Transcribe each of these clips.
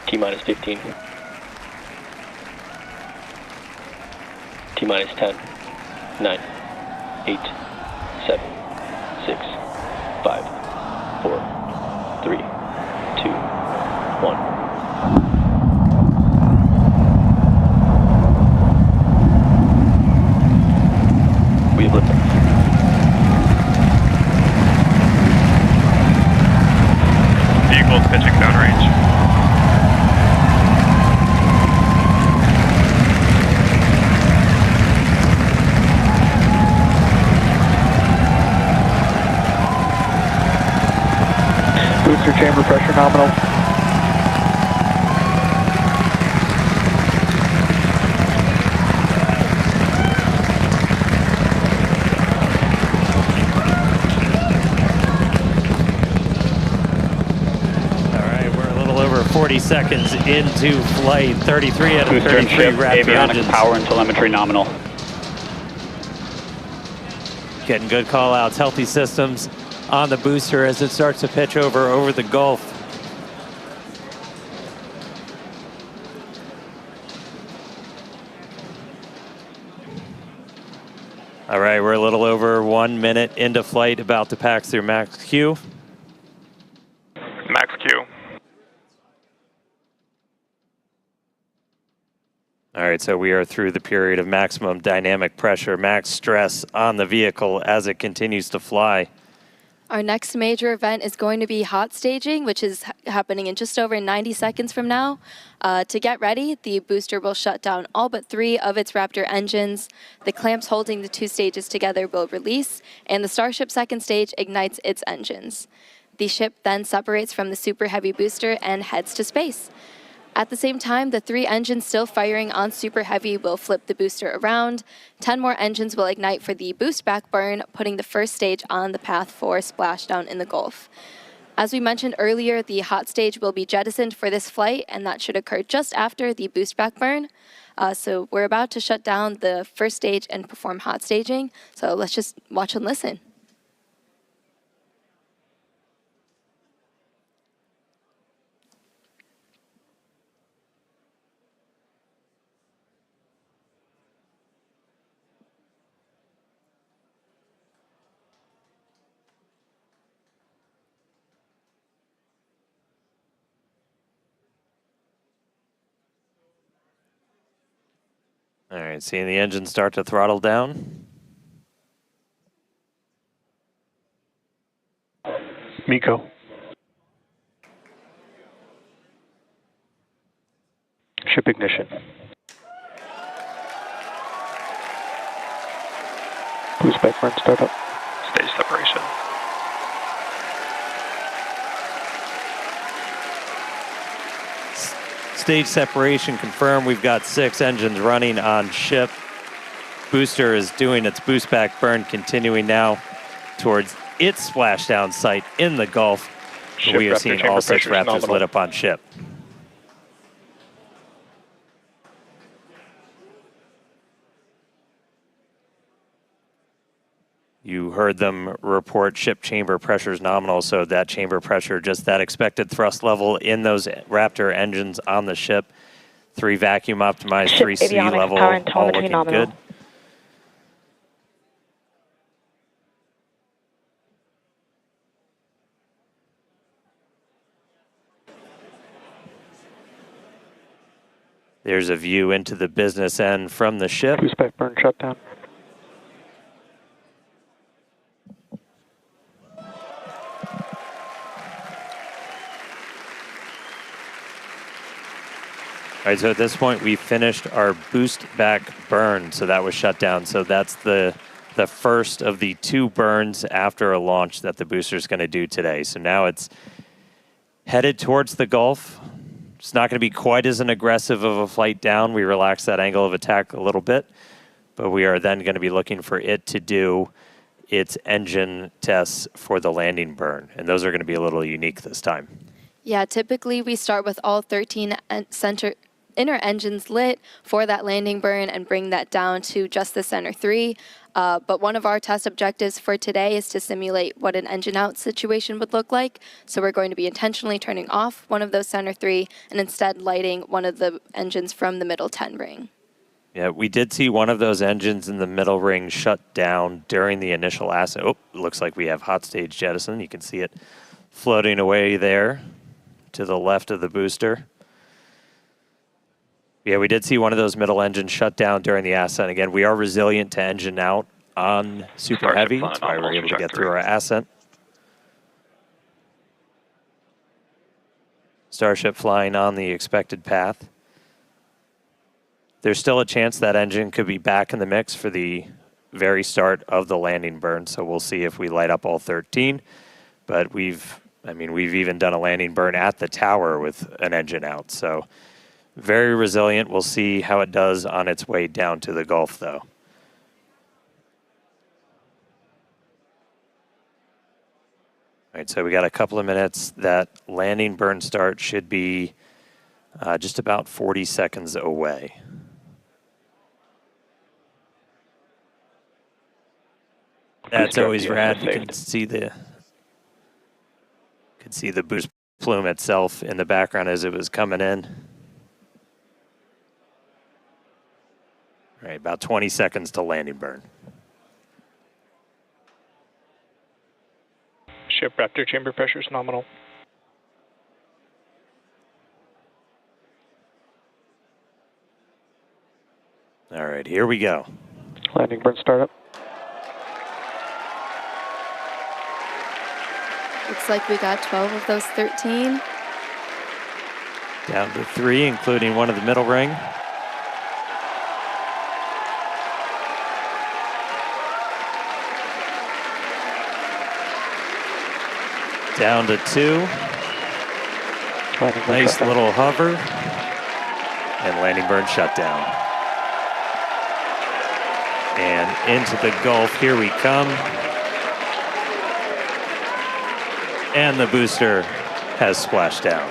T-minus 15. T-minus 10, 9, 8, 7, 6, 5, 4, 3, 2, 1. We have liftoff. Vehicles pitching downrange. Booster chamber pressure nominal. All right, we're a little over 40 seconds into flight. 33 out of Booster and 33 ship, Raptor avionics, engines. power and telemetry nominal. Getting good call outs, healthy systems on the booster as it starts to pitch over the Gulf. All right, we're a little over 1 minute into flight, about to pass through max Q. Max Q. All right, so we are through the period of maximum dynamic pressure, max stress on the vehicle as it continues to fly. Our next major event is going to be hot staging, which is happening in just over 90 seconds from now. To get ready, the booster will shut down all but 3 of its Raptor engines. The clamps holding the 2 stages together will release, and the Starship second stage ignites its engines. The ship then separates from the Super Heavy booster and heads to space. At the same time, the 3 engines still firing on Super Heavy will flip the booster around. 10 more engines will ignite for the boost back burn, putting the first stage on the path for splashdown in the Gulf. As we mentioned earlier, the hot stage will be jettisoned for this flight, and that should occur just after the boost back burn. So we're about to shut down the first stage and perform hot staging. So let's just watch and listen. All right, seeing the engine start to throttle down. MECO. Ship ignition. Boost back burn startup. Stage separation. Stage separation confirmed. We've got 6 engines running on ship. Booster is doing its boost back burn, continuing now towards its splashdown site in the Gulf. We are Raptor seeing chamber all 6 pressure is Raptors nominal. lit up on ship. You heard them report ship chamber pressures nominal, so that chamber pressure, just that expected thrust level in those Raptor engines on the ship. 3 vacuum optimized, Ship 3 sea avionics, level, power and all telemetry looking nominal. good. There's a view into the business end from the ship. Boost back burn shutdown. All right, so at this point, we finished our boost back burn, so that was shut down. So that's the first of the 2 burns after a launch that the booster is going to do today. So now it's headed towards the Gulf. It's not going to be quite as an aggressive of a flight down. We relaxed that angle of attack a little bit, but we are then going to be looking for it to do its engine tests for the landing burn, and those are going to be a little unique this time. Yeah, typically we start with all 13 inner engines lit for that landing burn and bring that down to just the center three. But one of our test objectives for today is to simulate what an engine out situation would look like. So we're going to be intentionally turning off one of those center three and instead lighting one of the engines from the middle 10 ring. Yeah, we did see one of those engines in the middle ring shut down during the initial ascent. Oh, looks like we have hot stage jettison. You can see it floating away there to the left of the booster. Yeah, we did see one of those middle engines shut down during the ascent. Again, we are resilient to engine out on Super Starship Heavy. flying That's why we're nominal able to get trajectory. through our ascent. Starship flying on the expected path. There's still a chance that engine could be back in the mix for the very start of the landing burn, so we'll see if we light up all 13. But we've even done a landing burn at the tower with an engine out, so very resilient. We'll see how it does on its way down to the Gulf, though. All right, so we got a couple of minutes. That landing burn start should be just about 40 seconds away. That's Booster always FTS rad. You saved. can see the boost plume itself in the background as it was coming in. All right, about 20 seconds to landing burn. Ship Raptor chamber pressure is nominal. All right, here we go. Landing burn startup. Looks like we got 12 of those 13. Down to 3, including one of the middle ring. Down to 2. Landing burn Nice shutdown. little hover. And landing burn shutdown. And into the Gulf, here we come. And the booster has splashed down.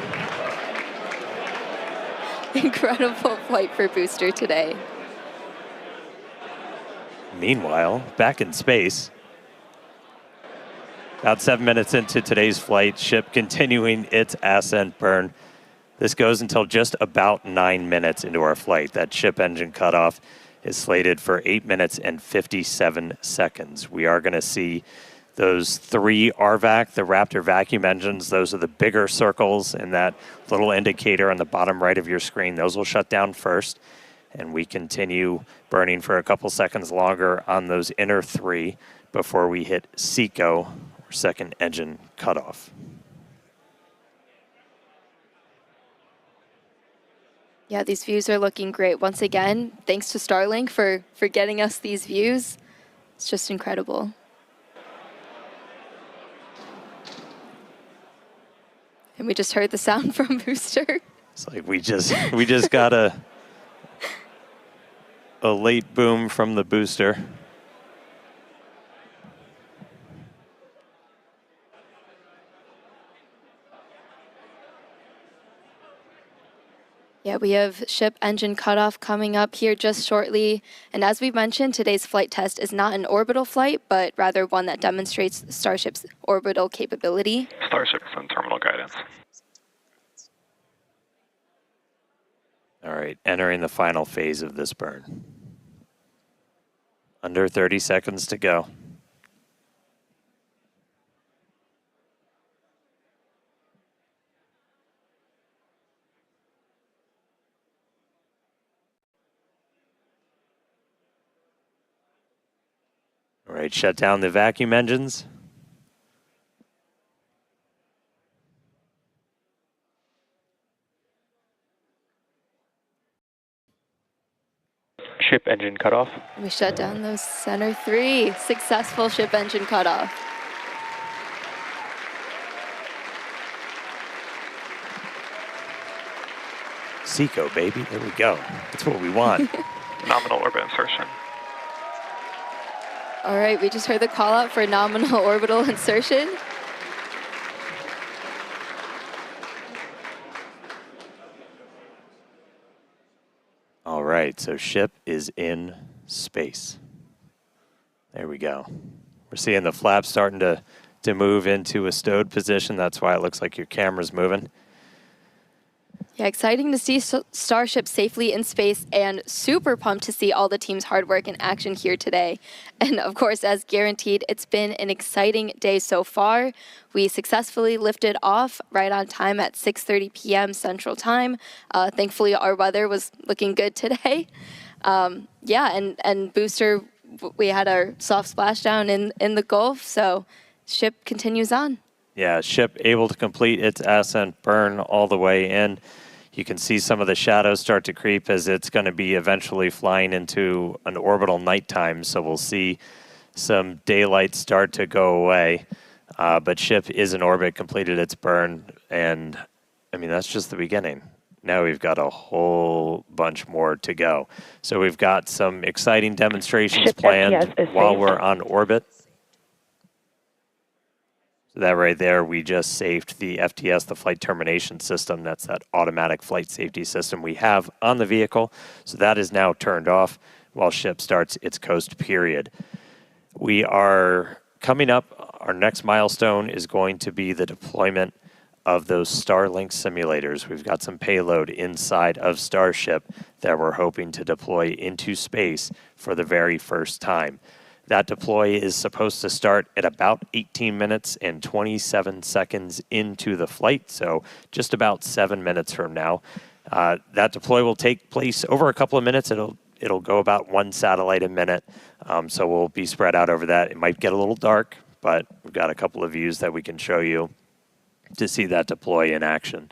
Incredible flight for booster today. Meanwhile, back in space, about 7 minutes into today's flight, ship continuing its ascent burn. This goes until just about 9 minutes into our flight. That ship engine cutoff is slated for 8 minutes and 57 seconds. We are going to see those 3 RVAC, the Raptor vacuum engines. Those are the bigger circles in that little indicator on the bottom right of your screen. Those will shut down first, and we continue burning for a couple seconds longer on those inner 3 before we hit SECO, or second engine cutoff. Yeah, these views are looking great. Once again, thanks to Starlink for getting us these views. It's just incredible. And we just heard the sound from booster. It's like we just got a late boom from the booster. Yeah, we have ship engine cutoff coming up here just shortly. And as we mentioned, today's flight test is not an orbital flight, but rather one that demonstrates Starship's orbital capability. Starship is on terminal guidance. All right, entering the final phase of this burn. Under 30 seconds to go. All right, shut down the vacuum engines. Ship engine cutoff. We shut down those center 3. Successful ship engine cutoff. SECO, baby. There we go. That's what we want. Nominal orbit insertion. All right, we just heard the call out for nominal orbital insertion. right, so ship is in space. There we go. We're seeing the flaps starting to move into a stowed position. That's why it looks like your camera's moving. Yeah, exciting to see Starship safely in space and super pumped to see all the team's hard work in action here today. And of course, as guaranteed, it's been an exciting day so far. We successfully lifted off right on time at 6:30 p.m. Central Time. Thankfully, our weather was looking good today. And booster, we had our soft splashdown in the Gulf, so ship continues on. Yeah, ship able to complete its ascent burn all the way in. You can see some of the shadows start to creep as it's going to be eventually flying into an orbital nighttime, so we'll see some daylight start to go away. But ship is in orbit, completed its burn, and I mean, that's just the beginning. Now we've got a whole bunch more to go. So we've got some exciting demonstrations Ship planned FTS is while safe. we're on orbit. So that right there, we just saved the FTS, the flight termination system. That's that automatic flight safety system we have on the vehicle. So that is now turned off while ship starts its coast period. We are coming up. Our next milestone is going to be the deployment of those Starlink simulators. We've got some payload inside of Starship that we're hoping to deploy into space for the very first time. That deploy is supposed to start at about 18 minutes and 27 seconds into the flight, so just about 7 minutes from now. That deploy will take place over a couple of minutes. It'll go about one satellite a minute, so we'll be spread out over that. It might get a little dark, but we've got a couple of views that we can show you to see that deploy in action.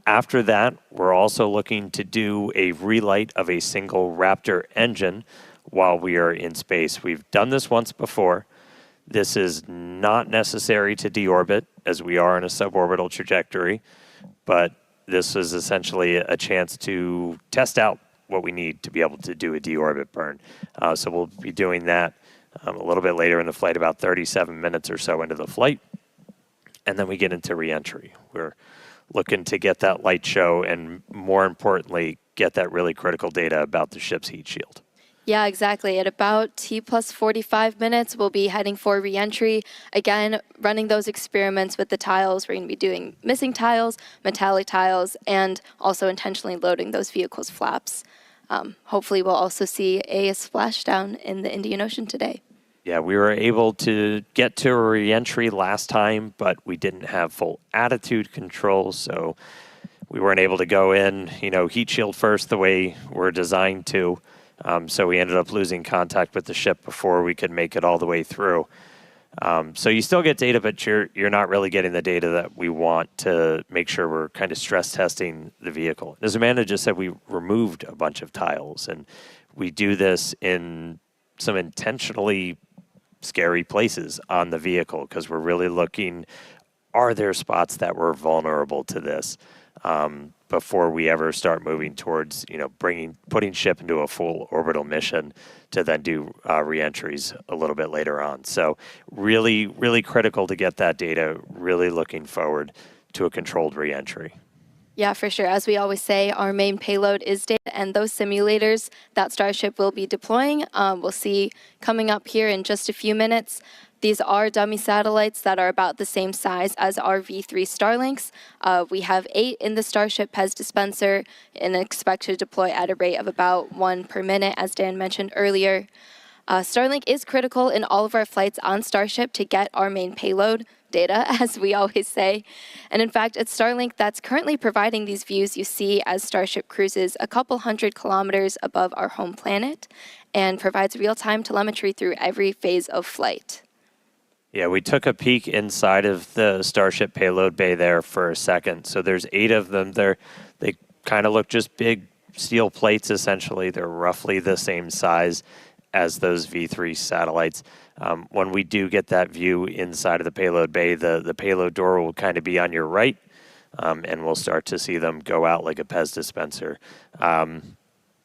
After that, we're also looking to do a relight of a single Raptor engine while we are in space. We've done this once before. This is not necessary to deorbit, as we are in a suborbital trajectory, but this is essentially a chance to test out what we need to be able to do a deorbit burn. So we'll be doing that a little bit later in the flight, about 37 minutes or so into the flight. And then we get into reentry. We're looking to get that light show and, more importantly, get that really critical data about the ship's heat shield. Yeah, exactly. At about T plus 45 minutes, we'll be heading for reentry. Again, running those experiments with the tiles. We're going to be doing missing tiles, metallic tiles, and also intentionally loading those vehicles' flaps. Hopefully, we'll also see a splashdown in the Indian Ocean today. Yeah, we were able to get to a reentry last time, but we didn't have full attitude control, so we weren't able to go in, heat shield first the way we're designed to. So we ended up losing contact with the ship before we could make it all the way through. So you still get data, but you're not really getting the data that we want to make sure we're kind of stress testing the vehicle. As Amanda just said, we removed a bunch of tiles, and we do this in some intentionally scary places on the vehicle because we're really looking, are there spots that were vulnerable to this? Before we ever start moving towards, putting ship into a full orbital mission to then do reentries a little bit later on. So really, really critical to get that data, really looking forward to a controlled reentry. Yeah, for sure. As we always say, our main payload is data, and those simulators that Starship will be deploying, we'll see coming up here in just a few minutes. These are dummy satellites that are about the same size as our V3 Starlinks. We have 8 in the Starship PEZ dispenser and expect to deploy at a rate of about 1 per minute, as Dan mentioned earlier. Starlink is critical in all of our flights on Starship to get our main payload data, as we always say. And in fact, it's Starlink that's currently providing these views you see as Starship cruises a couple hundred kilometers above our home planet and provides real-time telemetry through every phase of flight. Yeah, we took a peek inside of the Starship payload bay there for a second. So there's 8 of them there. They kind of look just big steel plates, essentially. They're roughly the same size as those V3 satellites. When we do get that view inside of the payload bay, the payload door will kind of be on your right, and we'll start to see them go out like a PEZ dispenser.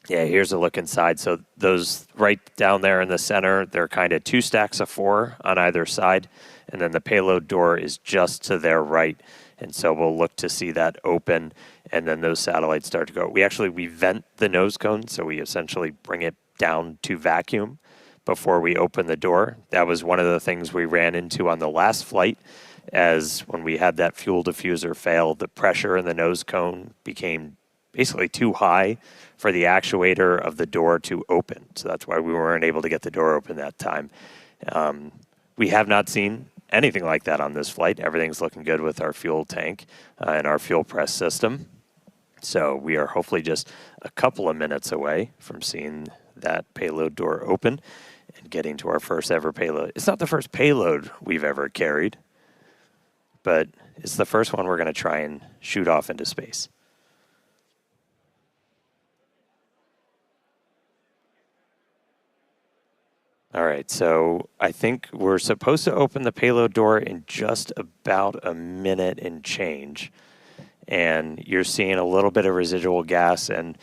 Yeah, here's a look inside. So those right down there in the center, they're kind of 2 stacks of 4 on either side. And then the payload door is just to their right. And so we'll look to see that open, and then those satellites start to go. We vent the nose cone, so we essentially bring it down to vacuum before we open the door. That was one of the things we ran into on the last flight, as when we had that fuel diffuser fail, the pressure in the nose cone became basically too high for the actuator of the door to open. So that's why we weren't able to get the door open that time. We have not seen anything like that on this flight. Everything's looking good with our fuel tank and our fuel press system. So we are hopefully just a couple of minutes away from seeing that payload door open and getting to our first ever payload. It's not the first payload we've ever carried, but it's the first one we're going to try and shoot off into space. All right, so I think we're supposed to open the payload door in just about a minute and change. And you're seeing a little bit of residual gas. And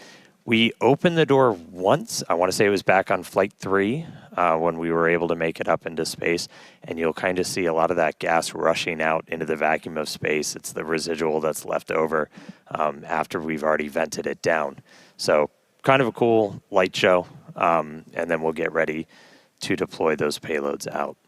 we opened the door once. I want to say it was back on Flight 3 when we were able to make it up into space. And you'll kind of see a lot of that gas rushing out into the vacuum of space. It's the residual that's left over after we've already vented it down. So kind of a cool light show. And then we'll get ready to deploy those payloads out.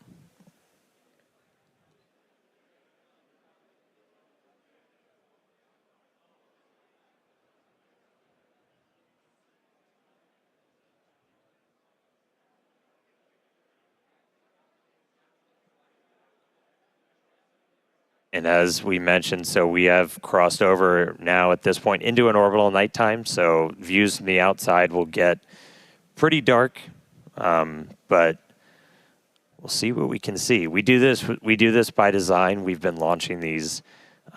And as we mentioned, so we have crossed over now at this point into an orbital nighttime. So views from the outside will get pretty dark, but we'll see what we can see. We do this by design. We've been launching these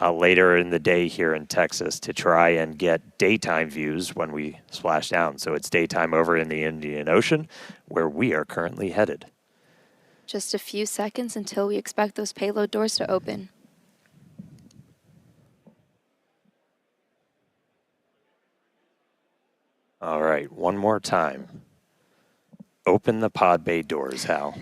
later in the day here in Texas to try and get daytime views when we splash down. So it's daytime over in the Indian Ocean, where we are currently headed. Just a few seconds until we expect those payload doors to open. All right, one more time. Open the pod bay doors, Hal.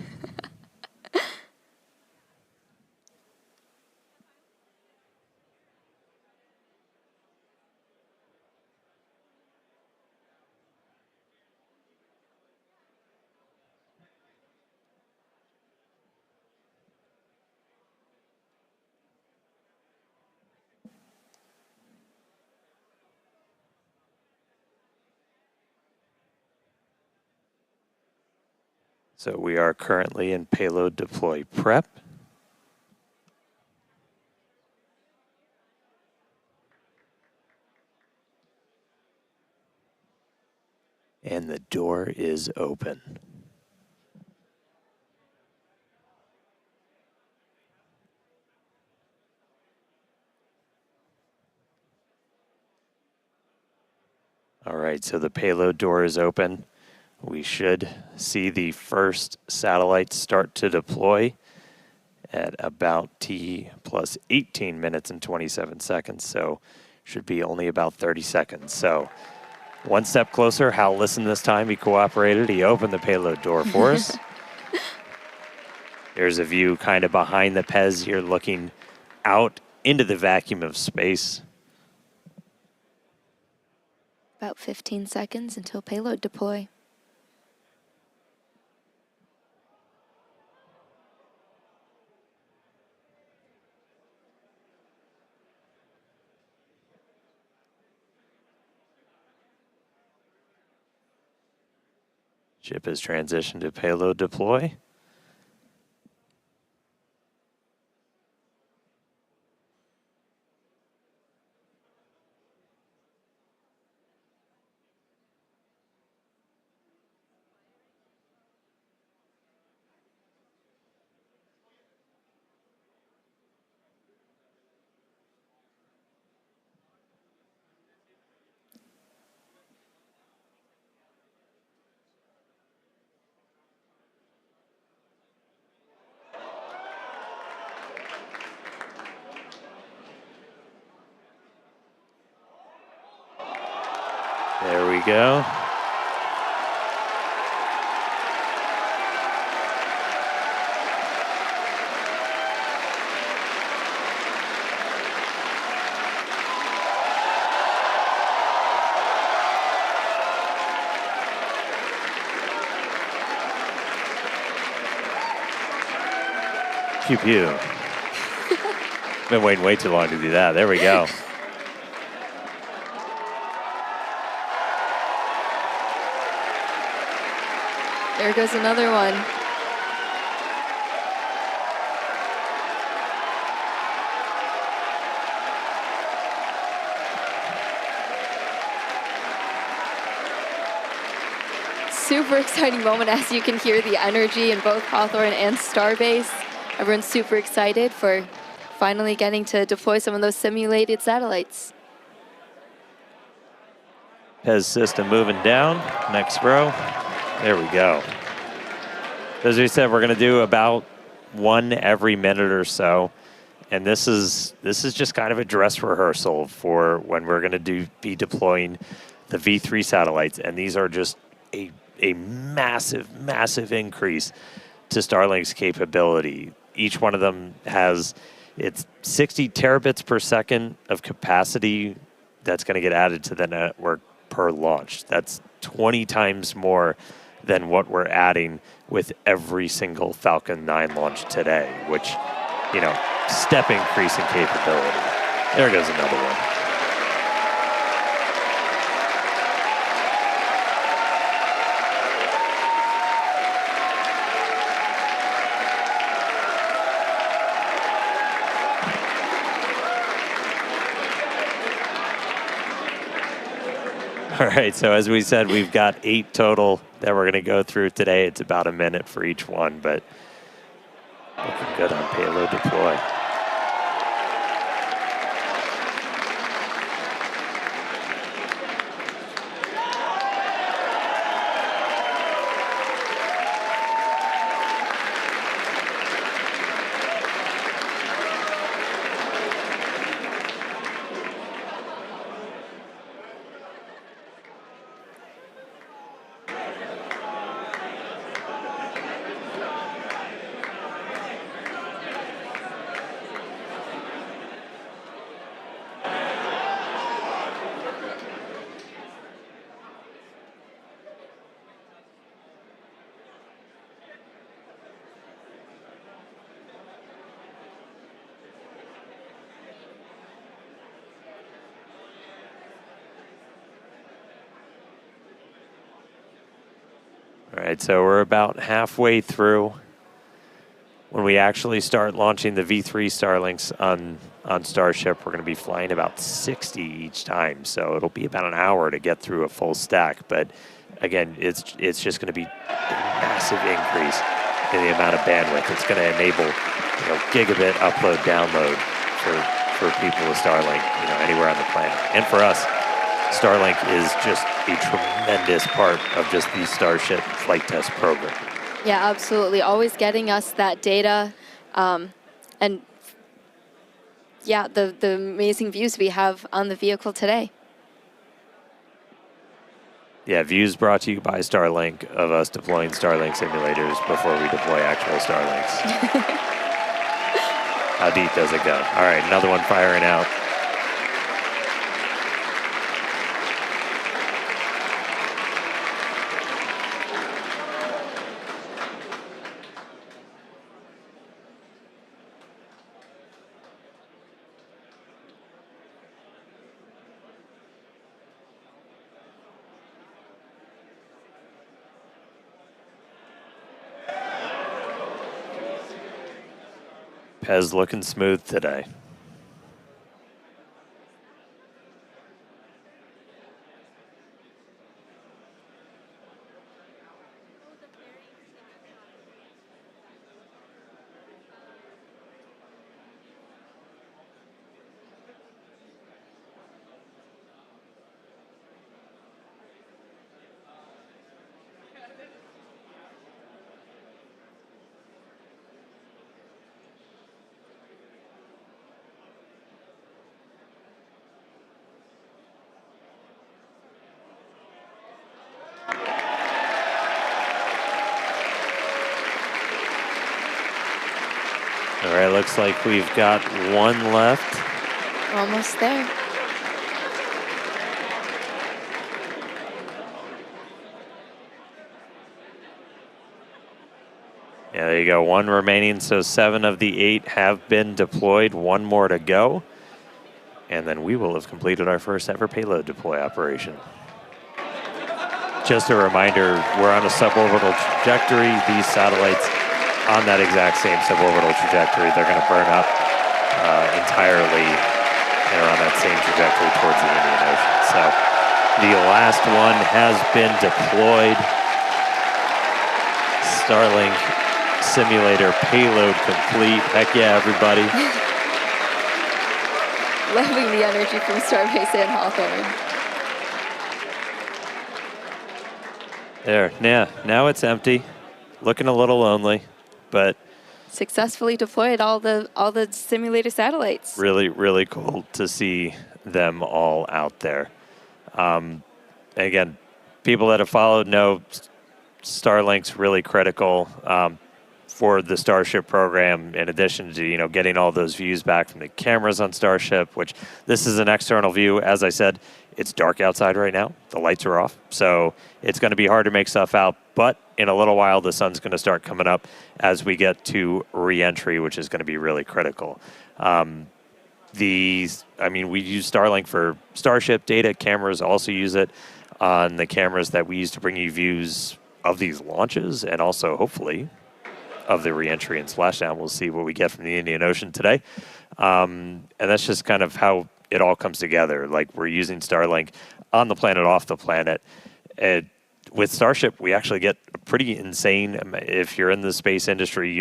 So we are currently in payload deploy prep. And the door is open. All right, so the payload door is open. We should see the first satellite start to deploy at about T plus 18 minutes and 27 seconds. So should be only about 30 seconds. So one step closer. Hal listened this time. He cooperated. He opened the payload door for us. There's a view kind of behind the Pez here looking out into the vacuum of space. About 15 seconds until payload deploy. Ship has transitioned to payload deploy. There we go. Pew pew. Been waiting way too long to do that. There we go. There goes another one. Super exciting moment, as you can hear the energy in both Hawthorne and Starbase. Everyone's super excited for finally getting to deploy some of those simulated satellites. Pez system moving down. Next row. There we go. As we said, we're going to do about one every minute or so. And this is just kind of a dress rehearsal for when we're going to be deploying the V3 satellites. And these are just a massive, massive increase to Starlink's capability. Each one of them has its 60 terabits per second of capacity that's going to get added to the network per launch. That's 20 times more than what we're adding with every single Falcon 9 launch today, which, you know, step increase in capability. There goes another one. All right, so as we said, we've got 8 total that we're going to go through today. It's about a minute for each one, but looking good on payload deploy. All right, so we're about halfway through. When we actually start launching the V3 Starlinks on Starship, we're going to be flying about 60 each time. So it'll be about an hour to get through a full stack. But again, it's just going to be a massive increase in the amount of bandwidth. It's going to enable, you know, gigabit upload download for people with Starlink, you know, anywhere on the planet. And for us, Starlink is just a tremendous part of just the Starship flight test program. Yeah, absolutely. Always getting us that data, and yeah, the amazing views we have on the vehicle today. Yeah, views brought to you by Starlink of us deploying Starlink simulators before we deploy actual Starlinks. How deep does it go? All right, another one firing out. Pez looking smooth today. All right, looks like we've got one left. Almost there. Yeah, there you go. 1 remaining, so 7 of the 8 have been deployed. 1 more to go. And then we will have completed our first ever payload deploy operation. Just a reminder, we're on a suborbital trajectory. These satellites on that exact same suborbital trajectory, they're going to burn up entirely and are on that same trajectory towards the Indian Ocean. So the last one has been deployed. Starlink simulator payload complete. Heck yeah, everybody. Loving the energy from Starbase and Hawthorne. There, yeah, now it's empty. Looking a little lonely, but Successfully deployed all the simulator satellites. really, really cool to see them all out there. Again, people that have followed know Starlink's really critical for the Starship program, in addition to, getting all those views back from the cameras on Starship, which this is an external view. As I said, it's dark outside right now. The lights are off. So it's going to be hard to make stuff out. But in a little while, the sun's going to start coming up as we get to re-entry, which is going to be really critical. We use Starlink for Starship data. Cameras also use it on the cameras that we use to bring you views of these launches and also, hopefully, of the re-entry and splashdown. We'll see what we get from the Indian Ocean today. And that's just kind of how it all comes together. Like, we're using Starlink on the planet, off the planet. With Starship, we actually get a pretty insane, if you're in the space industry,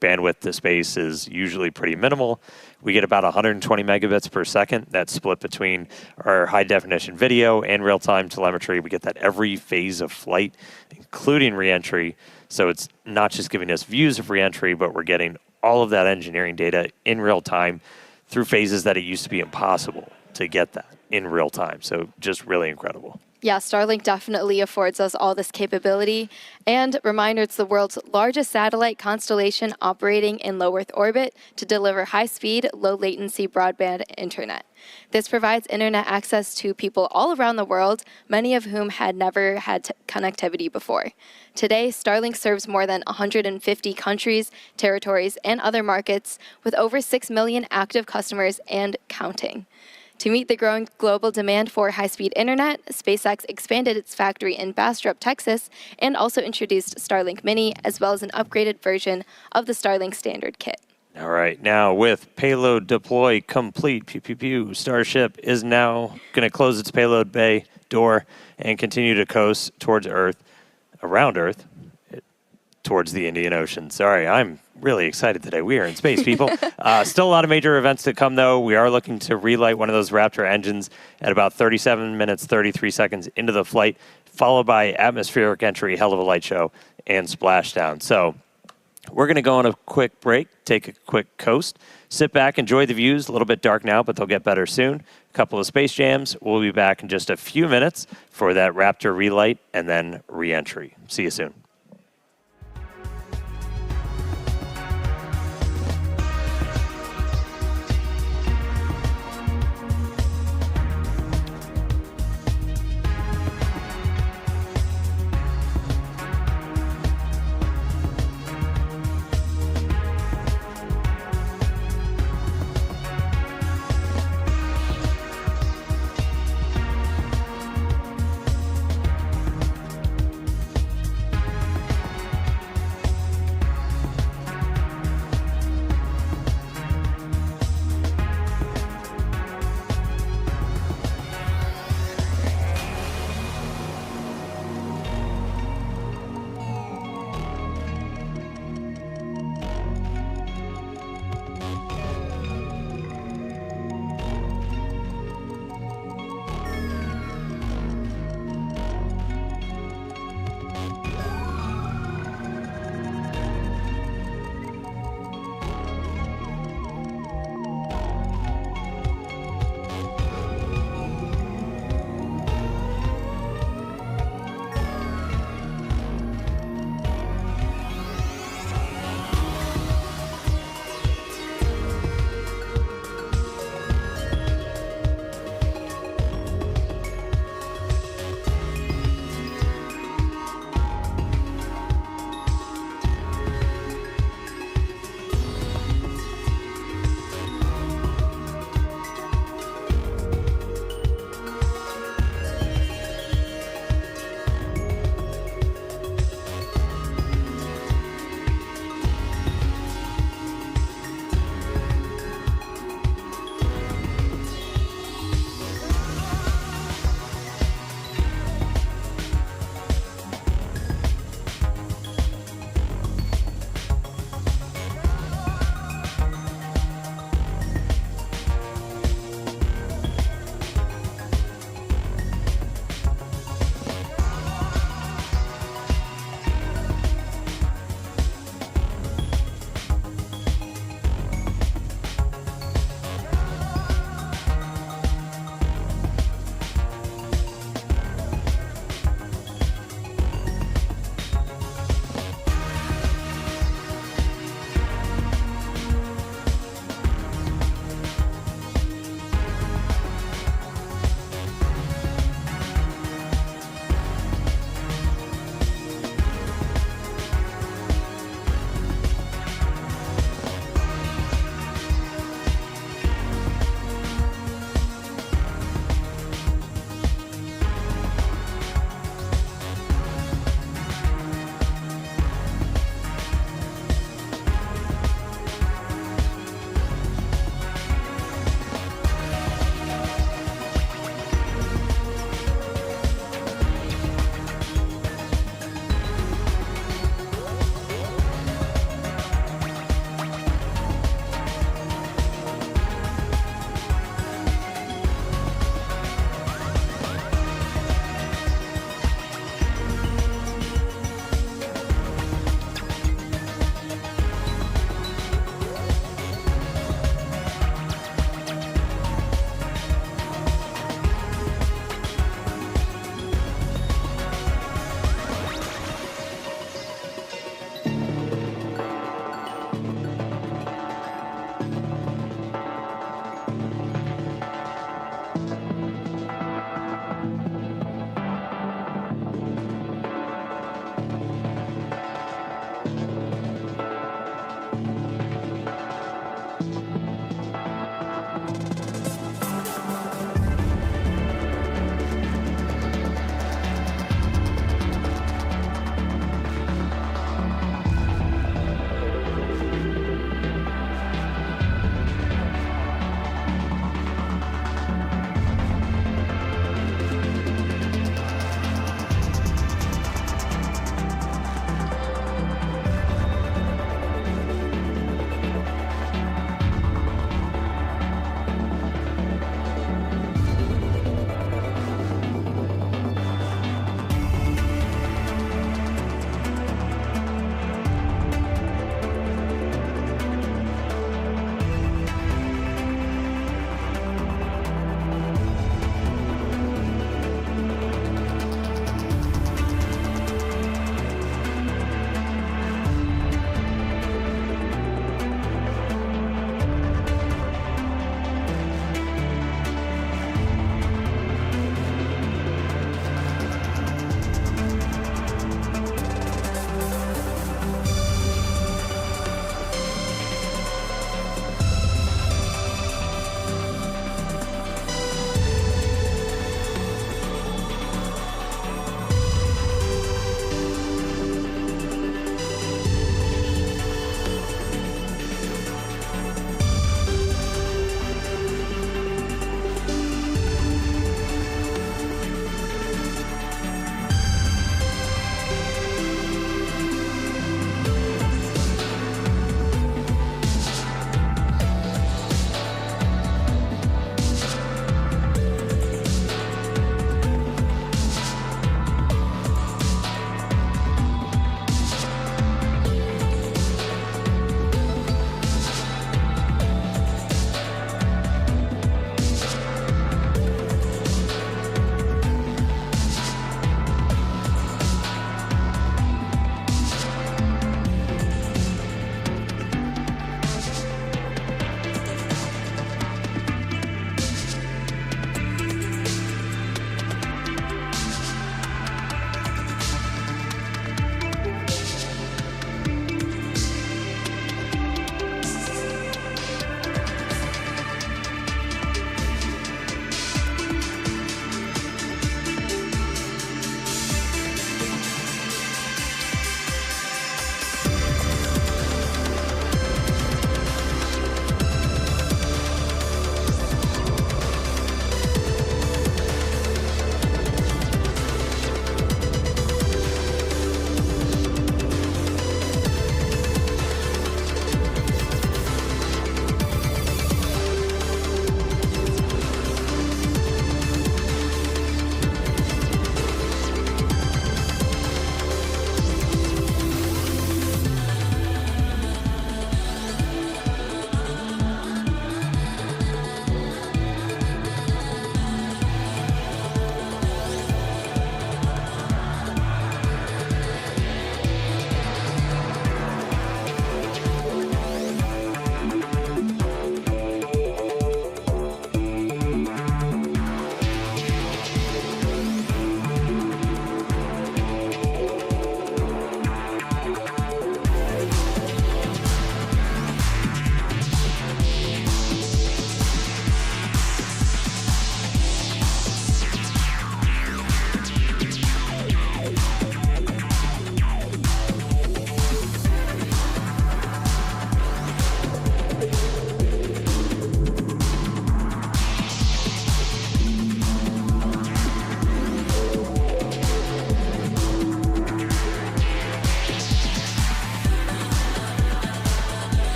bandwidth to space is usually pretty minimal. We get about 120 megabits per second. That's split between our high-definition video and real-time telemetry. We get that every phase of flight, including re-entry. So it's not just giving us views of re-entry, but we're getting all of that engineering data in real time through phases that it used to be impossible to get that in real time. So just really incredible. Yeah, Starlink definitely affords us all this capability. And reminder, it's the world's largest satellite constellation operating in low Earth orbit to deliver high-speed, low-latency broadband internet. This provides internet access to people all around the world, many of whom had never had connectivity before. Today, Starlink serves more than 150 countries, territories, and other markets with over 6 million active customers and counting. To meet the growing global demand for high-speed internet, SpaceX expanded its factory in Bastrop, Texas, and also introduced Starlink Mini, as well as an upgraded version of the Starlink Standard kit. All right, now with payload deploy complete, Starship is now going to close its payload bay door and continue to coast towards Earth, around Earth, towards the Indian Ocean. Sorry, I'm really excited today. We are in space, people. Still a lot of major events to come, though. We are looking to relight one of those Raptor engines at about 37 minutes, 33 seconds into the flight, followed by atmospheric entry, hell of a light show, and splashdown. So we're going to go on a quick break, take a quick coast, sit back, enjoy the views. A little bit dark now, but they'll get better soon. A couple of space jams. We'll be back in just a few minutes for that Raptor relight and then re-entry. See you soon.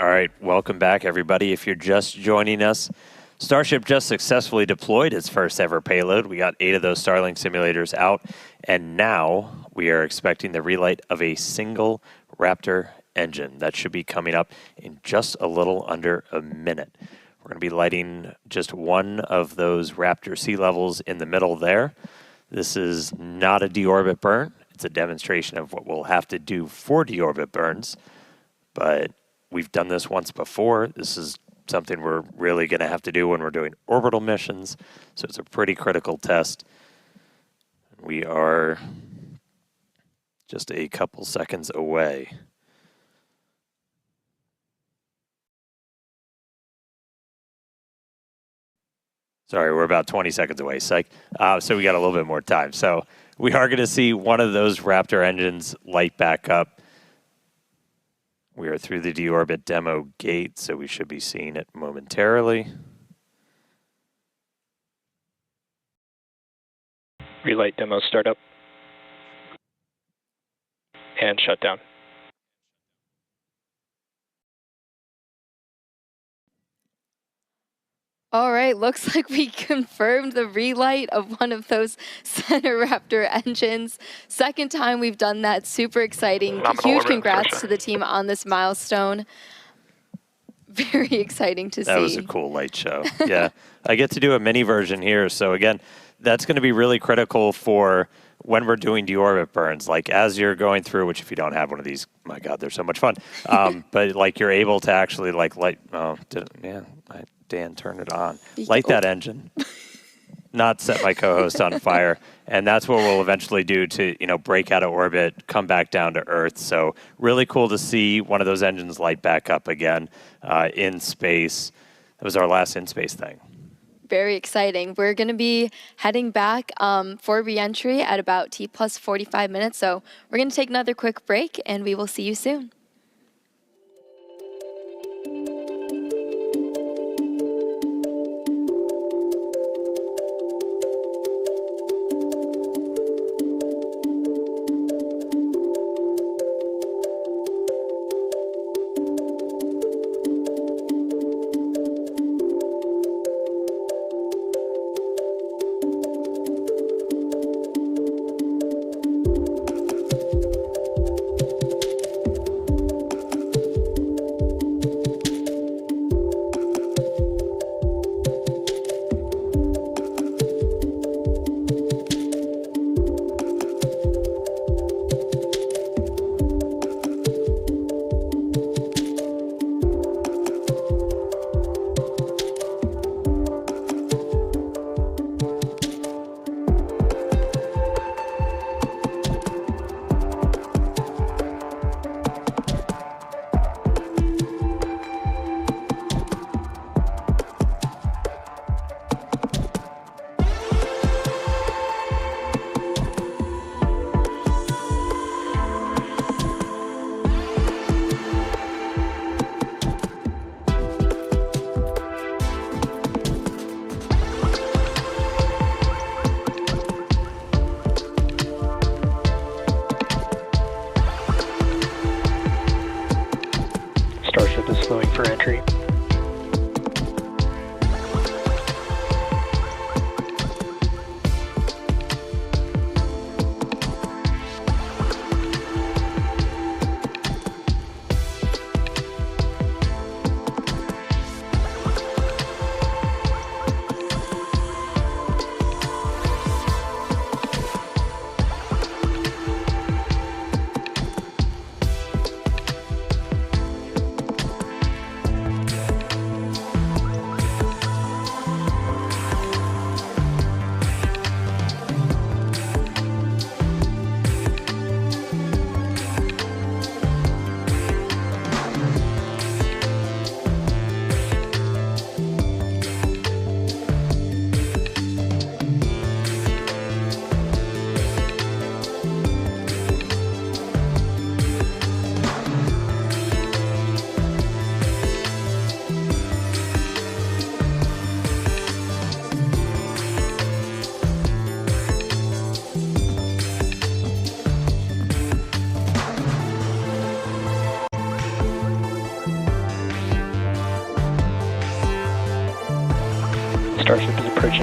All right, welcome back, everybody. If you're just joining us, Starship just successfully deployed its first ever payload. We got 8 of those Starlink simulators out, and now we are expecting the relight of a single Raptor engine. That should be coming up in just a little under a minute. We're going to be lighting just one of those Raptor sea levels in the middle there. This is not a deorbit burn. It's a demonstration of what we'll have to do for deorbit burns, but we've done this once before. This is something we're really going to have to do when we're doing orbital missions, so it's a pretty critical test. We are just a couple seconds away. Sorry, we're about 20 seconds away, psych. So we got a little bit more time. So we are going to see one of those Raptor engines light back up. We are through the deorbit demo gate, so we should be seeing it momentarily. Relight demo startup. And shutdown. All right, looks like we confirmed the relight of one of those center Raptor engines. Second time we've done that. Super exciting. Nominal Huge orbit congrats insertion. to the team on this milestone. Very exciting to see. That was a cool light show. Yeah, I get to do a mini version here. So again, that's going to be really critical for when we're doing deorbit burns. Like as you're going through, which if you don't have one of these, my God, they're so much fun. But like you're able to actually like light. Oh, Dan, turn it on. Light that engine. Not set my co-host on fire. And that's what we'll eventually do to, break out of orbit, come back down to Earth. So really cool to see one of those engines light back up again in space. That was our last in-space thing. Very exciting. We're going to be heading back for re-entry at about T plus 45 minutes. So we're going to take another quick break, and we will see you soon.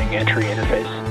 Starting entry interface.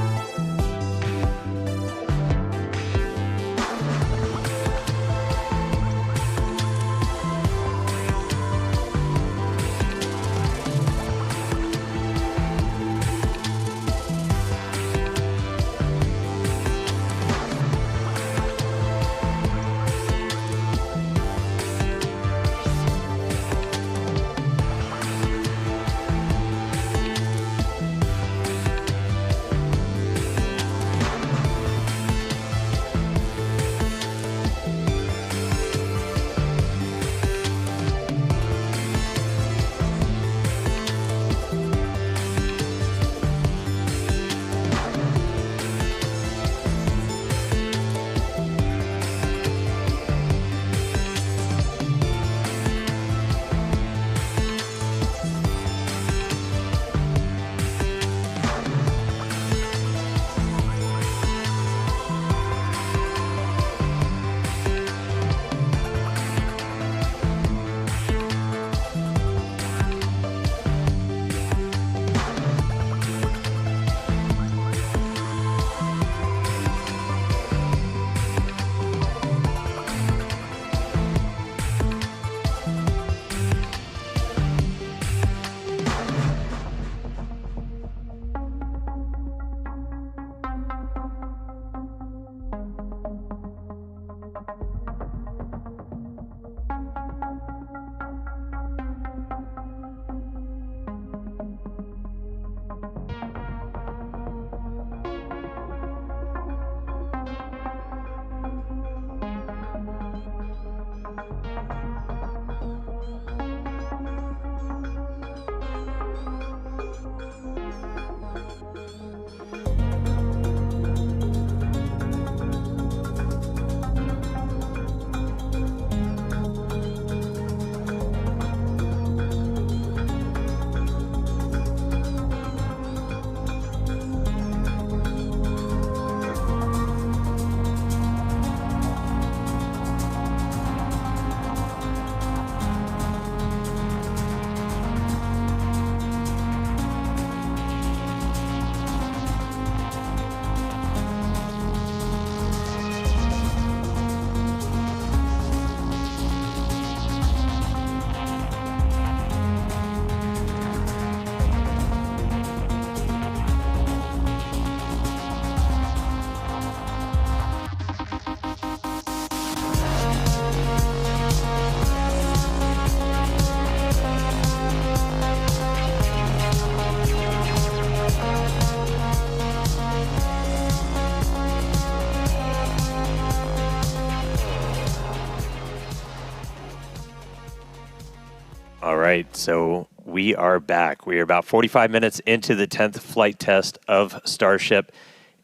All right, so we are back. We are about 45 minutes into the 10th flight test of Starship.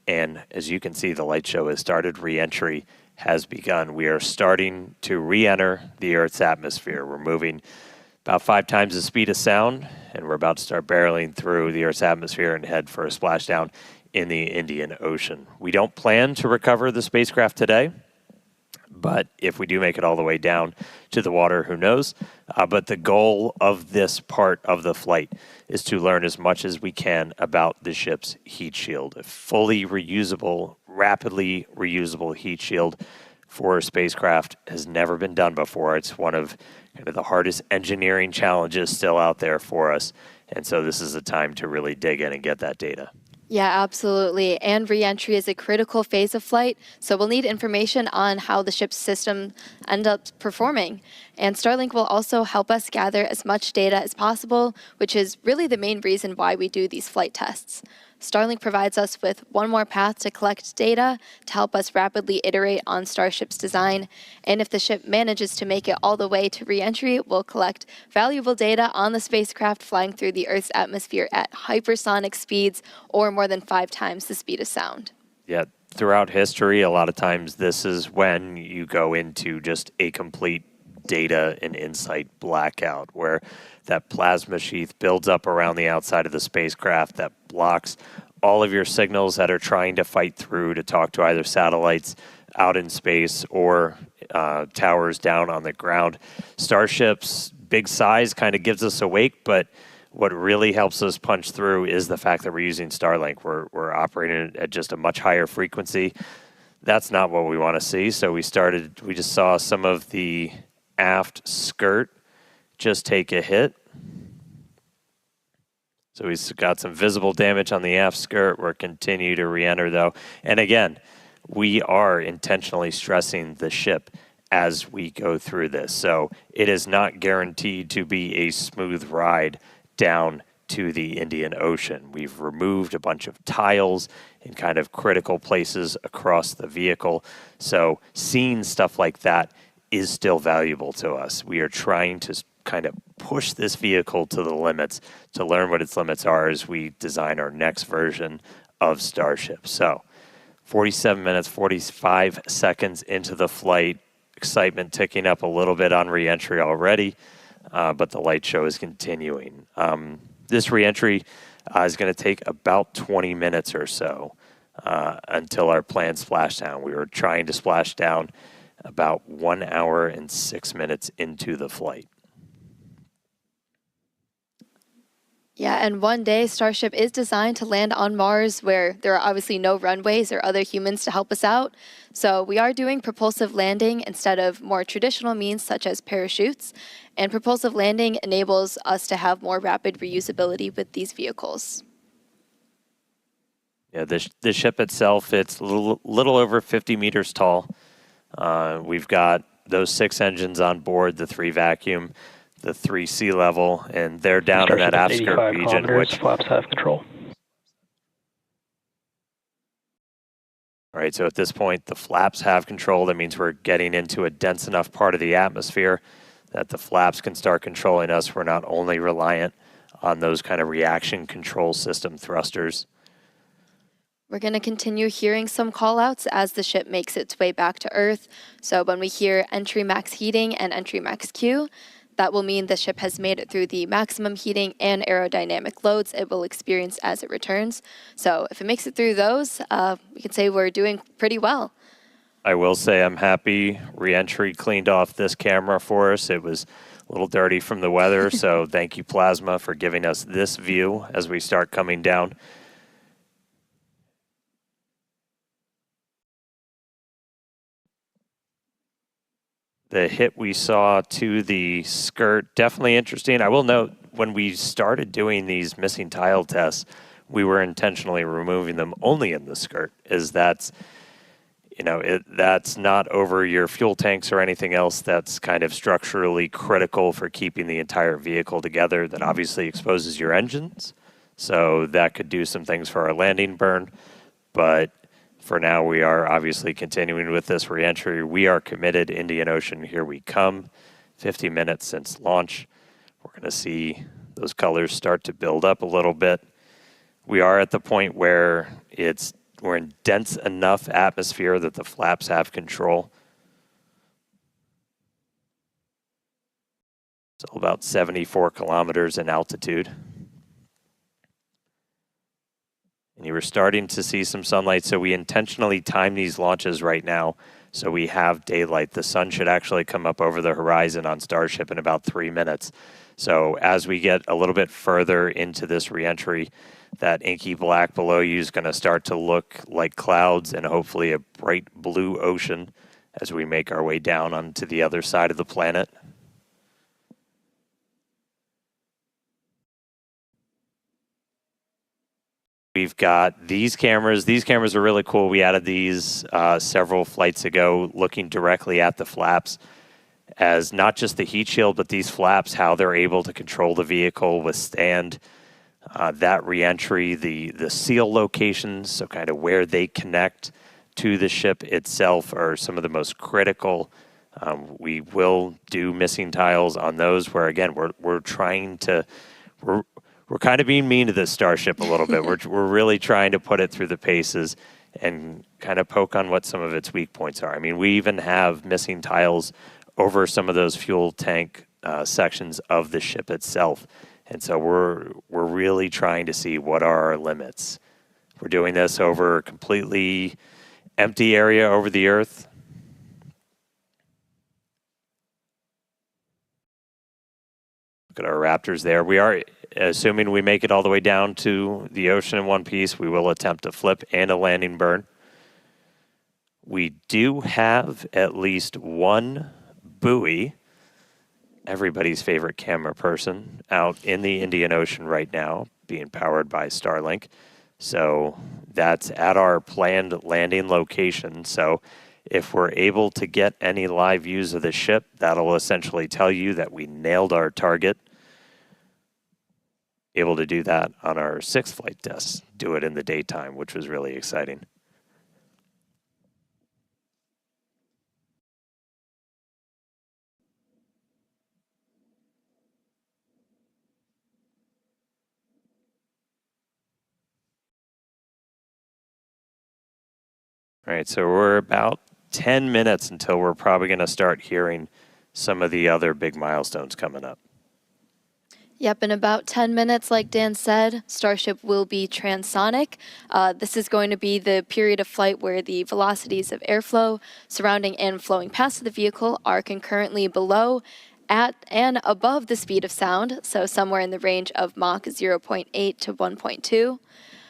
And as you can see, the light show has started. Re-entry has begun. We are starting to re-enter the Earth's atmosphere. We're moving about 5 times the speed of sound, and we're about to start barreling through the Earth's atmosphere and head for a splashdown in the Indian Ocean. We don't plan to recover the spacecraft today, but if we do make it all the way down to the water, who knows? But the goal of this part of the flight is to learn as much as we can about the ship's heat shield. A fully reusable, rapidly reusable heat shield for a spacecraft has never been done before. It's one of kind of the hardest engineering challenges still out there for us. And so this is a time to really dig in and get that data. Yeah, absolutely. And re-entry is a critical phase of flight, so we'll need information on how the ship's system end up performing. And Starlink will also help us gather as much data as possible, which is really the main reason why we do these flight tests. Starlink provides us with one more path to collect data to help us rapidly iterate on Starship's design. And if the ship manages to make it all the way to re-entry, we'll collect valuable data on the spacecraft flying through the Earth's atmosphere at hypersonic speeds, or more than 5 times the speed of sound. Yeah, throughout history, a lot of times this is when you go into just a complete data and insight blackout, where that plasma sheath builds up around the outside of the spacecraft that blocks all of your signals that are trying to fight through to talk to either satellites out in space or towers down on the ground. Starship's big size kind of gives us awake, but What really helps us punch through is the fact that we're using Starlink. We're operating at just a much higher frequency. That's not what we want to see. So we just saw some of the aft skirt just take a hit. So we've got some visible damage on the aft skirt. We're continue to re-enter though. And again, we are intentionally stressing the ship as we go through this. So it is not guaranteed to be a smooth ride down to the Indian Ocean. We've removed a bunch of tiles in kind of critical places across the vehicle. So seeing stuff like that is still valuable to us. We are trying to kind of push this vehicle to the limits to learn what its limits are as we design our next version of Starship. So 47 minutes, 45 seconds into the flight, excitement ticking up a little bit on reentry already, but the light show is continuing. This reentry is going to take about 20 minutes or so until our planned splashdown. We were trying to splash down about 1 hour and 6 minutes into the flight. Yeah, and one day Starship is designed to land on Mars where there are obviously no runways or other humans to help us out. So we are doing propulsive landing instead of more traditional means such as parachutes. And propulsive landing enables us to have more rapid reusability with these vehicles. Yeah, the ship itself, it's a little over 50 meters tall. We've got those 6 engines on board, the 3 vacuum, the 3 sea level, and they're down in that aft skirt region, which flaps have control. All right, so at this point, the flaps have control. That means we're getting into a dense enough part of the atmosphere that the flaps can start controlling us. We're not only reliant on those kind of reaction control system thrusters. We're going to continue hearing some callouts as the ship makes its way back to Earth. So when we hear entry max heating and entry max Q, that will mean the ship has made it through the maximum heating and aerodynamic loads it will experience as it returns. So if it makes it through those, we can say we're doing pretty well. I will say I'm happy re-entry cleaned off this camera for us. It was a little dirty from the weather, so thank you, Plasma, for giving us this view as we start coming down. The hit we saw to the skirt, definitely interesting. I will note, when we started doing these missing tile tests, we were intentionally removing them only in the skirt, as that's, you know, that's not over your fuel tanks or anything else that's kind of structurally critical for keeping the entire vehicle together. That obviously exposes your engines, so that could do some things for our landing burn, but for now, we are obviously continuing with this reentry. We are committed. Indian Ocean, here we come. 50 minutes since launch. We're going to see those colors start to build up a little bit. We are at the point where we're in dense enough atmosphere that the flaps have control. So about 74 kilometers in altitude. And you were starting to see some sunlight, so we intentionally time these launches right now so we have daylight. The sun should actually come up over the horizon on Starship in about 3 minutes. So as we get a little bit further into this reentry, that inky black below you is going to start to look like clouds and hopefully a bright blue ocean as we make our way down onto the other side of the planet. We've got these cameras. These cameras are really cool. We added these several flights ago, looking directly at the flaps as not just the heat shield, but these flaps, how they're able to control the vehicle, withstand that reentry, the seal locations, so kind of where they connect to the ship itself are some of the most critical. We will do missing tiles on those where, again, we're trying to... We're kind of being mean to this Starship a little bit. We're really trying to put it through the paces and kind of poke on what some of its weak points are. I mean, we even have missing tiles over some of those fuel tank sections of the ship itself. And so we're really trying to see what are our limits. We're doing this over a completely empty area over the Earth. Look at our Raptors there. We are assuming we make it all the way down to the ocean in one piece, we will attempt a flip and a landing burn. We do have at least one buoy, everybody's favorite camera person, out in the Indian Ocean right now, being powered by Starlink. So that's at our planned landing location. So if we're able to get any live views of the ship, that'll essentially tell you that we nailed our target. Able to do that on our 6th flight test, do it in the daytime, which was really exciting. All right, so we're about 10 minutes until we're probably going to start hearing some of the other big milestones coming up. Yep, in about 10 minutes, like Dan said, Starship will be transonic. This is going to be the period of flight where the velocities of airflow surrounding and flowing past the vehicle are concurrently below, at, and above the speed of sound, so somewhere in the range of Mach 0.8 to 1.2.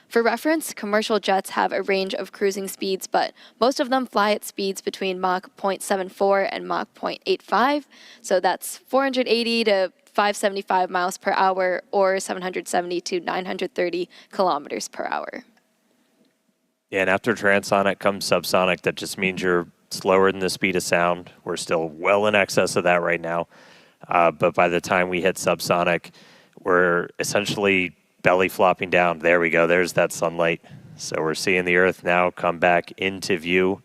For reference, commercial jets have a range of cruising speeds, but most of them fly at speeds between Mach 0.74 and Mach 0.85, so that's 480 to 575 miles per hour or 770 to 930 kilometers per hour. Yeah, and after transonic comes subsonic. That just means you're slower than the speed of sound. We're still well in excess of that right now. But by the time we hit subsonic, we're essentially belly flopping down. There we go. There's that sunlight. So we're seeing the Earth now come back into view.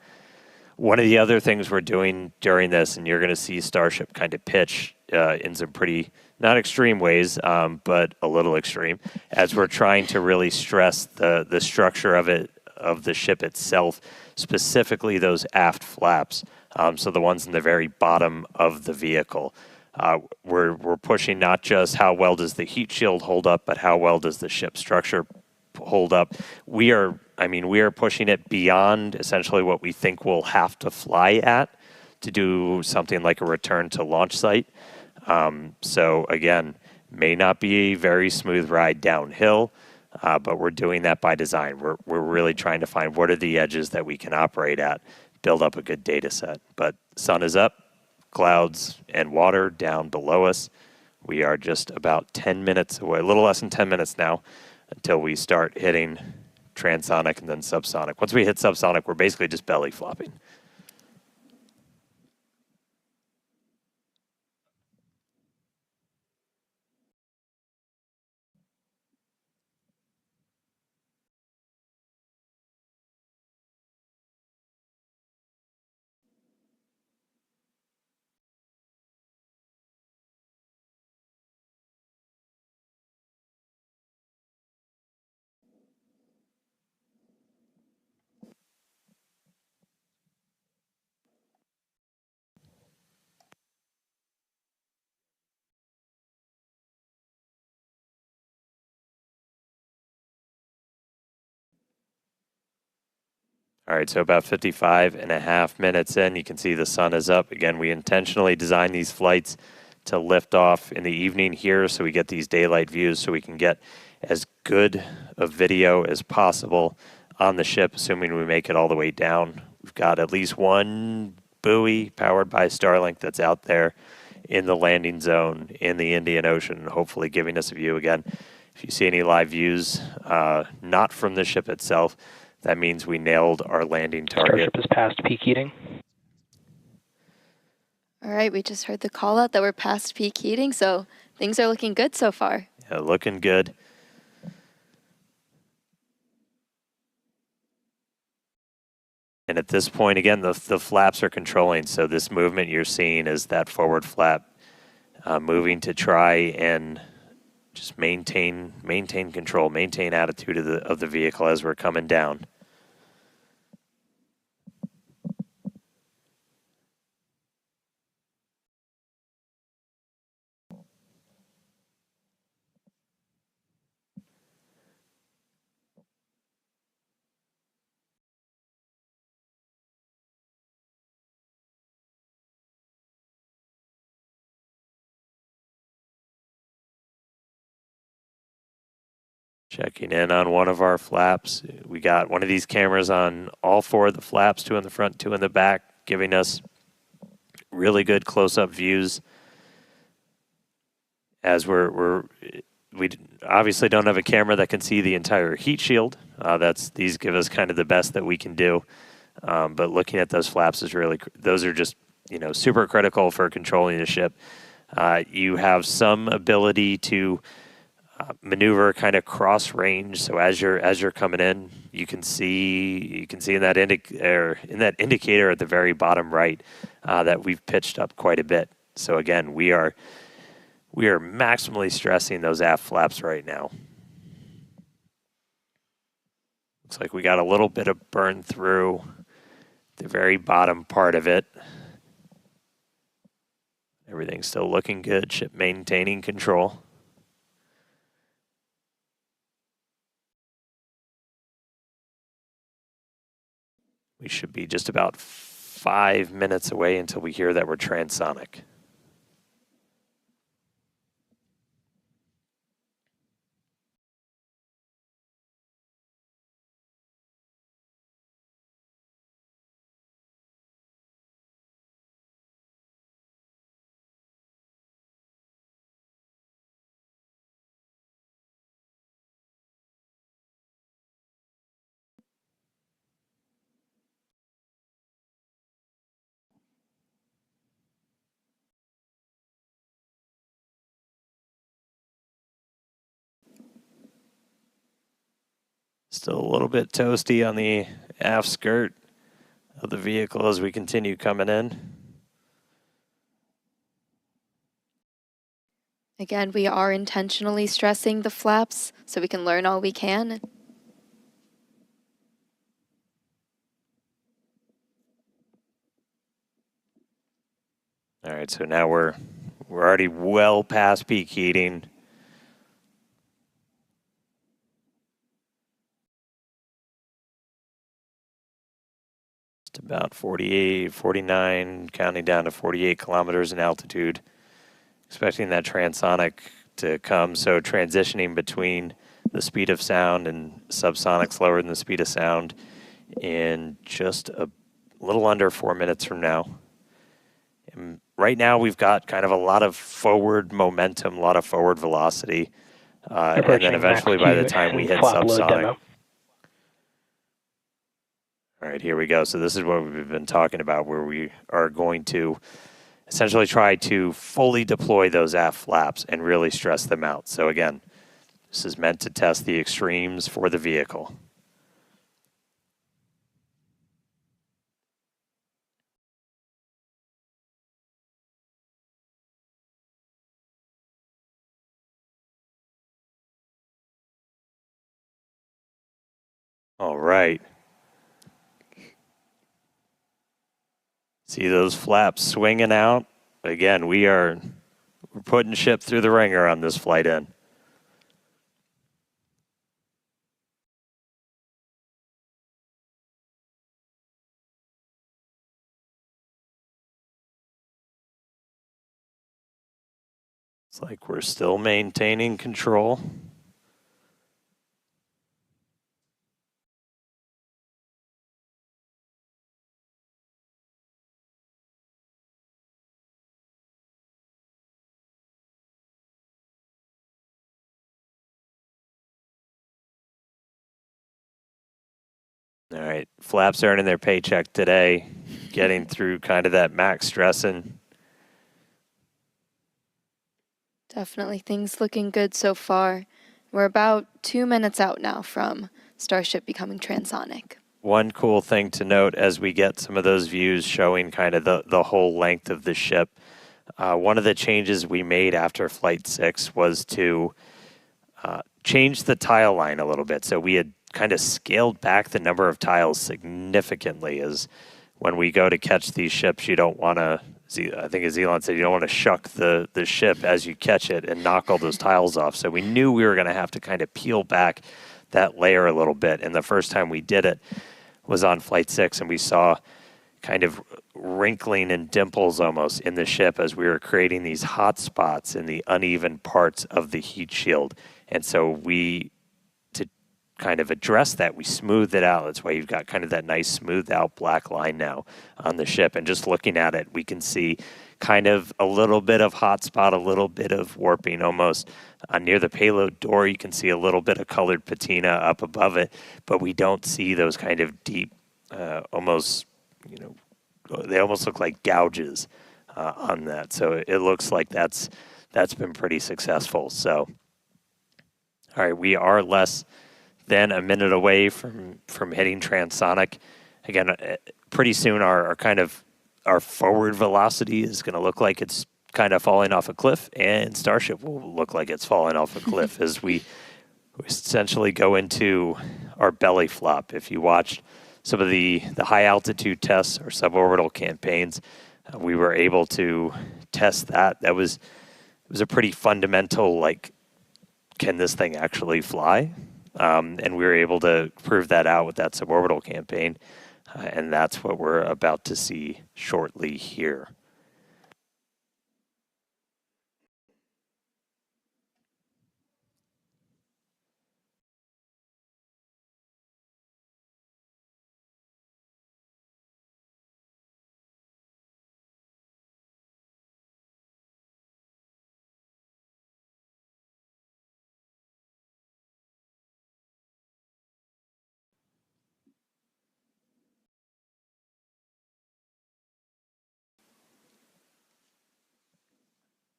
One of the other things we're doing during this, and you're going to see Starship kind of pitch in some pretty, not extreme ways, but a little extreme, as we're trying to really stress the structure of the ship itself, specifically those aft flaps, so the ones in the very bottom of the vehicle. We're pushing not just how well does the heat shield hold up, but how well does the ship structure hold up. We are pushing it beyond essentially what we think we'll have to fly at to do something like a return to launch site. So again, may not be a very smooth ride downhill, but we're doing that by design. We're really trying to find what are the edges that we can operate at, build up a good data set. But sun is up, clouds and water down below us. We are just about 10 minutes away, a little less than 10 minutes now, until we start hitting transonic and then subsonic. Once we hit subsonic, we're basically just belly flopping. All right, so about 55 and a half minutes in, you can see the sun is up. Again, we intentionally designed these flights to lift off in the evening here so we get these daylight views so we can get as good a video as possible on the ship, assuming we make it all the way down. We've got at least one buoy powered by Starlink that's out there in the landing zone in the Indian Ocean, hopefully giving us a view again. If you see any live views, not from the ship itself, that means we nailed our landing target. Starship is past peak heating. All right, we just heard the call out that we're past peak heating, so things are looking good so far. Yeah, looking good. And at this point, again, the flaps are controlling. So this movement you're seeing is that forward flap moving to try and just maintain control, maintain attitude of the vehicle as we're coming down. Checking in on one of our flaps. We got one of these cameras on all 4 of the flaps, 2 in the front, 2 in the back, giving us really good close-up views. As we obviously don't have a camera that can see the entire heat shield. These give us kind of the best that we can do. But looking at those flaps is really, those are just, super critical for controlling the ship. You have some ability to maneuver kind of cross range. So as you're coming in, you can see in that indicator at the very bottom right that we've pitched up quite a bit. So again, we are maximally stressing those aft flaps right now. Looks like we got a little bit of burn through the very bottom part of it. Everything's still looking good. Ship maintaining control. We should be just about 5 minutes away until we hear that we're transonic. Still a little bit toasty on the aft skirt of the vehicle as we continue coming in. Again, we are intentionally stressing the flaps so we can learn all we can. All right, so now we're already well past peak heating. Just about 48, 49, counting down to 48 kilometers in altitude. Expecting that transonic to come, so transitioning between the speed of sound and subsonic slower than the speed of sound in just a little under 4 minutes from now. And right now we've got kind of a lot of forward momentum, a lot of forward velocity, and then eventually by the time we hit subsonic. All right, here we go. So this is what we've been talking about, where we are going to essentially try to fully deploy those aft flaps and really stress them out. So again, this is meant to test the extremes for the vehicle. All right. See those flaps swinging out? Again, we're putting ship through the ringer on this flight in. It's like we're still maintaining control. All right, flaps earning their paycheck today, getting through kind of that max stressing. Definitely things looking good so far. We're about 2 minutes out now from Starship becoming transonic. One cool thing to note as we get some of those views showing kind of the whole length of the ship, one of the changes we made after Flight 6 was to change the tile line a little bit. So we had kind of scaled back the number of tiles significantly, as when we go to catch these ships, you don't want to, I think as Elon said, you don't want to shuck the ship as you catch it and knock all those tiles off. So we knew we were going to have to kind of peel back that layer a little bit. And the first time we did it was on Flight 6, and we saw kind of wrinkling and dimples almost in the ship as we were creating these hot spots in the uneven parts of the heat shield. And so we kind of addressed that. We smoothed it out. That's why you've got kind of that nice smoothed out black line now on the ship. And just looking at it, we can see kind of a little bit of hot spot, a little bit of warping almost. Near the payload door, you can see a little bit of colored patina up above it, but we don't see those kind of deep, almost, they almost look like gouges on that. So it looks like that's been pretty successful. So, all right, we are less than a minute away from hitting transonic. Again, pretty soon our forward velocity is going to look like it's kind of falling off a cliff, and Starship will look like it's falling off a cliff as we essentially go into our belly flop. If you watched some of the high altitude tests or suborbital campaigns, we were able to test that. It was a pretty fundamental, like, can this thing actually fly? And we were able to prove that out with that suborbital campaign. And that's what we're about to see shortly here.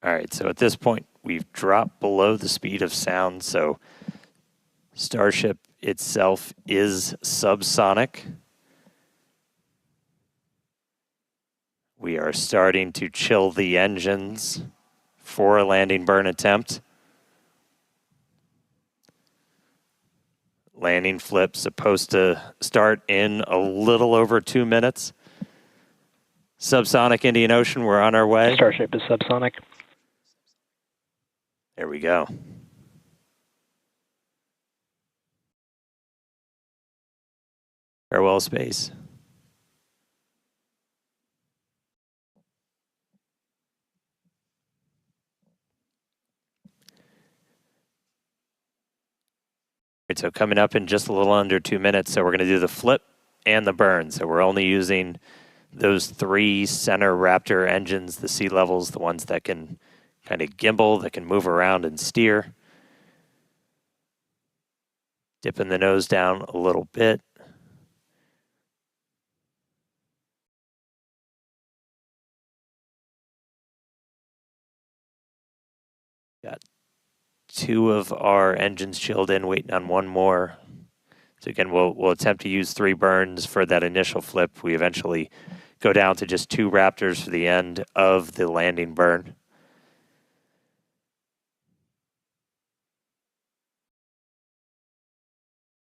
All right, so at this point, we've dropped below the speed of sound, so Starship itself is subsonic. We are starting to chill the engines for a landing burn attempt. Landing flip supposed to start in a little over 2 minutes. Subsonic Indian Ocean, we're on our way. Starship is subsonic. There we go. Farewell, space. Right, so coming up in just a little under 2 minutes, so we're going to do the flip and the burn. So we're only using those 3 center Raptor engines, the sea levels, the ones that can kind of gimbal, that can move around and steer. Dipping the nose down a little bit. Got 2 of our engines chilled in, waiting on 1 more. So again, we'll attempt to use 3 burns for that initial flip. We eventually go down to just 2 Raptors for the end of the landing burn.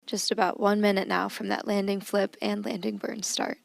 Just about 1 minute now from that landing flip and landing burn start.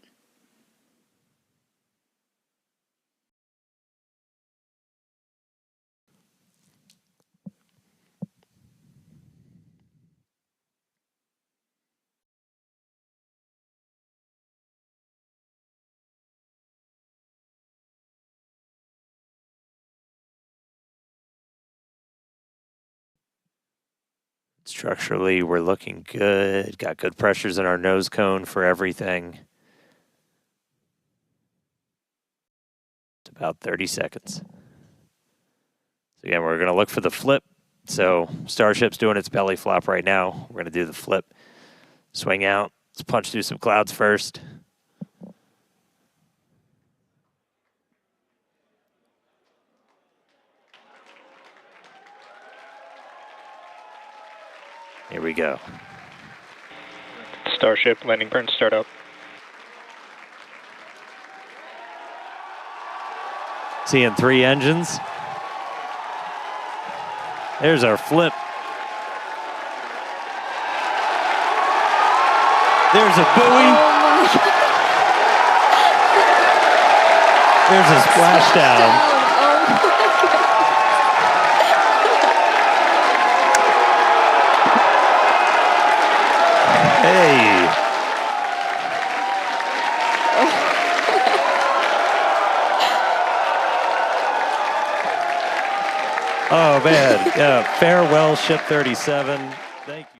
Structurally, we're looking good. Got good pressures in our nose cone for everything. It's about 30 seconds. So again, we're going to look for the flip. So Starship's doing its belly flop right now. We're going to do the flip. Swing out. Let's punch through some clouds first. Here we go. Starship, landing burn, start up. Seeing 3 engines. There's our flip. There's a buoy. Oh my God. There's a splashdown. Oh my God. Hey. Oh man, yeah. Farewell, Ship 37.